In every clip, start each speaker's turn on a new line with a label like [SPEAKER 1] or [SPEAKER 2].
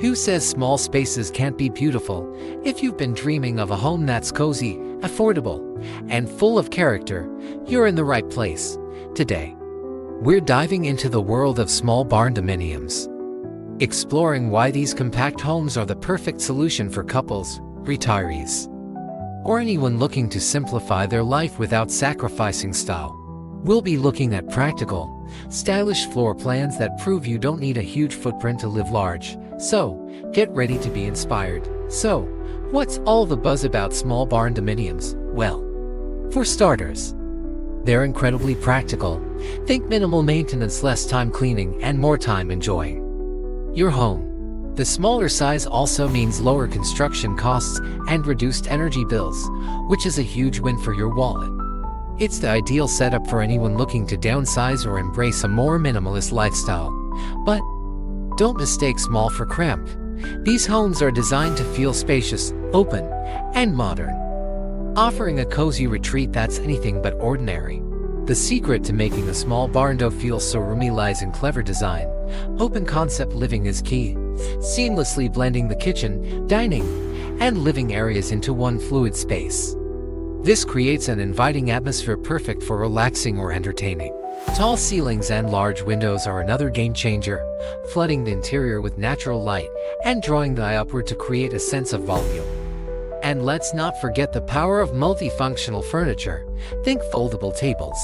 [SPEAKER 1] Who says small spaces can't be beautiful? If you've been dreaming of a home that's cozy, affordable, and full of character, you're in the right place. Today, we're diving into the world of small barndominiums, exploring why these compact homes are the perfect solution for couples, retirees, or anyone looking to simplify their life without sacrificing style. We'll be looking at practical, stylish floor plans that prove you don't need a huge footprint to live large. So, get ready to be inspired. So, what's all the buzz about small barndominiums? Well, for starters, they're incredibly practical. Think minimal maintenance, less time cleaning, and more time enjoying your home. The smaller size also means lower construction costs and reduced energy bills, which is a huge win for your wallet. It's the ideal setup for anyone looking to downsize or embrace a more minimalist lifestyle. But don't mistake small for cramped. These homes are designed to feel spacious, open, and modern, offering a cozy retreat that's anything but ordinary. The secret to making a small barndo feel so roomy lies in clever design. Open concept living is key, seamlessly blending the kitchen, dining, and living areas into one fluid space. This creates an inviting atmosphere perfect for relaxing or entertaining. Tall ceilings and large windows are another game changer, flooding the interior with natural light and drawing the eye upward to create a sense of volume. And let's not forget the power of multifunctional furniture. Think foldable tables,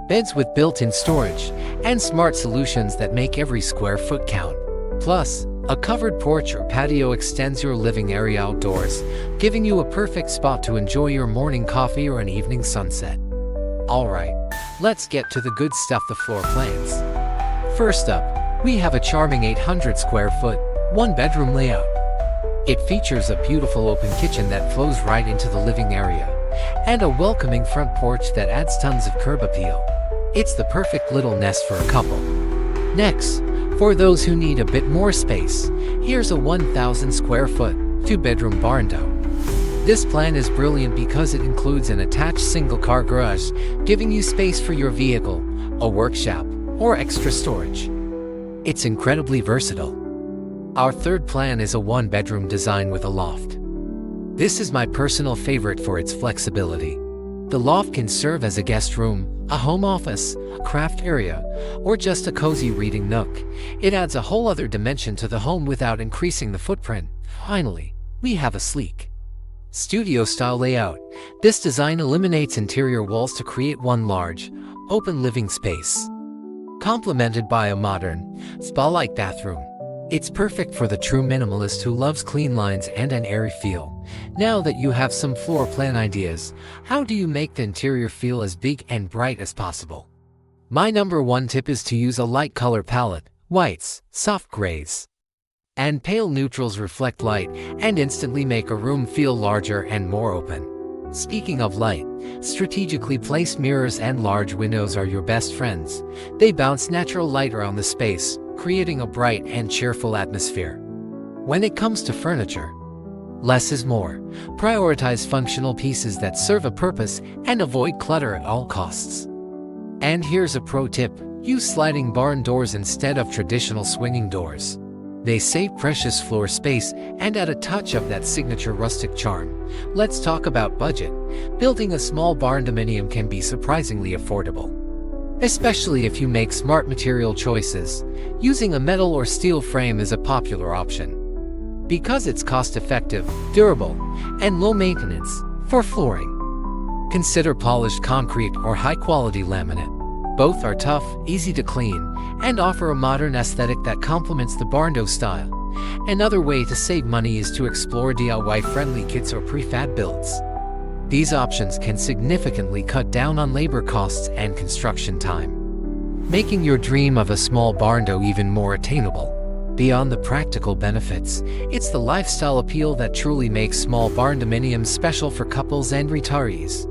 [SPEAKER 1] beds with built-in storage, and smart solutions that make every square foot count. Plus, a covered porch or patio extends your living area outdoors, giving you a perfect spot to enjoy your morning coffee or an evening sunset. Alright, let's get to the good stuff, the floor plans. First up, we have a charming 800 square foot, one-bedroom layout. It features a beautiful open kitchen that flows right into the living area, and a welcoming front porch that adds tons of curb appeal. It's the perfect little nest for a couple. Next, for those who need a bit more space, here's a 1,000 square foot, two-bedroom barndo. This plan is brilliant because it includes an attached single-car garage, giving you space for your vehicle, a workshop, or extra storage. It's incredibly versatile. Our third plan is a one-bedroom design with a loft. This is my personal favorite for its flexibility. The loft can serve as a guest room, a home office, a craft area, or just a cozy reading nook. It adds a whole other dimension to the home without increasing the footprint. Finally, we have a sleek, studio-style layout. This design eliminates interior walls to create one large, open living space, complemented by a modern, spa-like bathroom. It's perfect for the true minimalist who loves clean lines and an airy feel. Now that you have some floor plan ideas, how do you make the interior feel as big and bright as possible? My number one tip is to use a light color palette. Whites, soft grays, and pale neutrals reflect light and instantly make a room feel larger and more open. Speaking of light, strategically placed mirrors and large windows are your best friends. They bounce natural light around the space, creating a bright and cheerful atmosphere. When it comes to furniture, less is more. Prioritize functional pieces that serve a purpose and avoid clutter at all costs. And here's a pro tip: use sliding barn doors instead of traditional swinging doors. They save precious floor space and add a touch of that signature rustic charm. Let's talk about budget. Building a small barndominium can be surprisingly affordable, especially if you make smart material choices. Using a metal or steel frame is a popular option because it's cost-effective, durable, and low maintenance. For flooring, consider polished concrete or high-quality laminate. Both are tough, easy to clean, and offer a modern aesthetic that complements the barndo style. Another way to save money is to explore DIY-friendly kits or prefab builds. These options can significantly cut down on labor costs and construction time, making your dream of a small barndo even more attainable. Beyond the practical benefits, it's the lifestyle appeal that truly makes small barndominiums special for couples and retirees.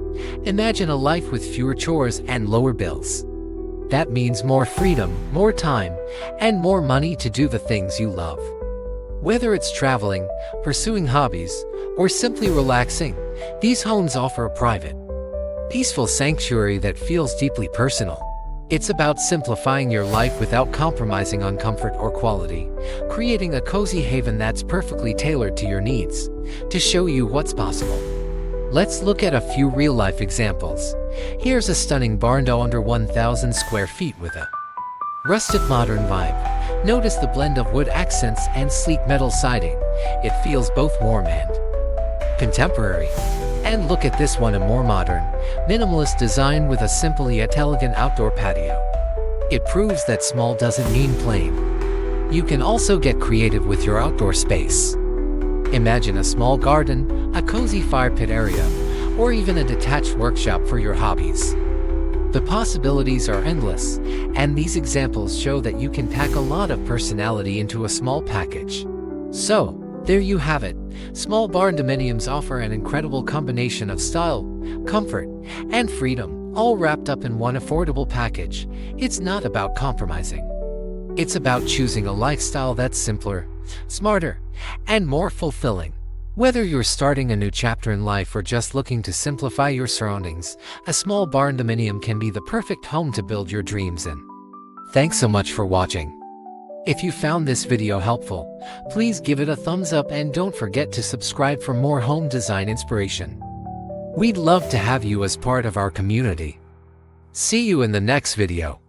[SPEAKER 1] Imagine a life with fewer chores and lower bills. That means more freedom, more time, and more money to do the things you love. Whether it's traveling, pursuing hobbies, or simply relaxing, these homes offer a private, peaceful sanctuary that feels deeply personal. It's about simplifying your life without compromising on comfort or quality, creating a cozy haven that's perfectly tailored to your needs. To show you what's possible, let's look at a few real-life examples. Here's a stunning barndo under 1,000 square feet with a rustic modern vibe. Notice the blend of wood accents and sleek metal siding. It feels both warm and contemporary. And look at this one, a more modern, minimalist design with a simple yet elegant outdoor patio. It proves that small doesn't mean plain. You can also get creative with your outdoor space. Imagine a small garden, a cozy fire pit area, or even a detached workshop for your hobbies. The possibilities are endless, and these examples show that you can pack a lot of personality into a small package. So, there you have it. Small barndominiums offer an incredible combination of style, comfort, and freedom, all wrapped up in one affordable package. It's not about compromising. It's about choosing a lifestyle that's simpler, smarter, and more fulfilling. Whether you're starting a new chapter in life or just looking to simplify your surroundings, a small barndominium can be the perfect home to build your dreams in. Thanks so much for watching. If you found this video helpful, please give it a thumbs up and don't forget to subscribe for more home design inspiration. We'd love to have you as part of our community. See you in the next video.